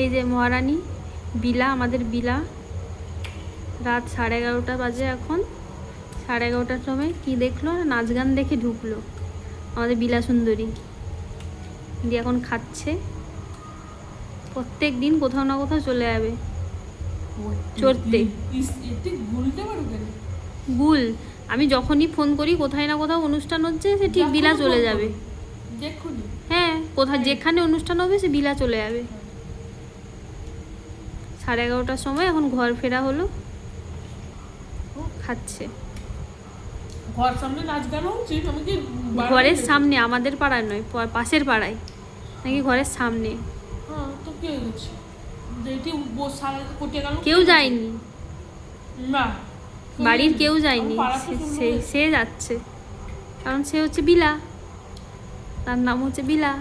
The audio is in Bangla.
এই যে মহারানী বিলা, আমাদের বিলা। রাত 11:30 বাজে এখন। 11:30টার সময় কি দেখলো, নাচ গান দেখে ঢুকলো আমাদের বিলা সুন্দরী। দিয়ে এখন খাচ্ছে। প্রত্যেক দিন কোথাও না কোথাও চলে যাবে চড়তে। গুল, আমি যখনই ফোন করি কোথায় না কোথাও অনুষ্ঠান হচ্ছে, সে ঠিক বিলা চলে যাবে। হ্যাঁ, কোথায় যেখানে অনুষ্ঠান হবে সে বিলা চলে যাবে। 11:30টার সময় এখন ঘর ফেরা হলো, খাচ্ছে। ঘরের সামনে, আমাদের পাড়ায় নয়, পাশের পাড়ায় নাকি, ঘরের সামনে। কেউ যায়নি, বাড়ির কেউ যায়নি, সে যাচ্ছে, কারণ সে হচ্ছে বিলা, তার নাম হচ্ছে বিলা।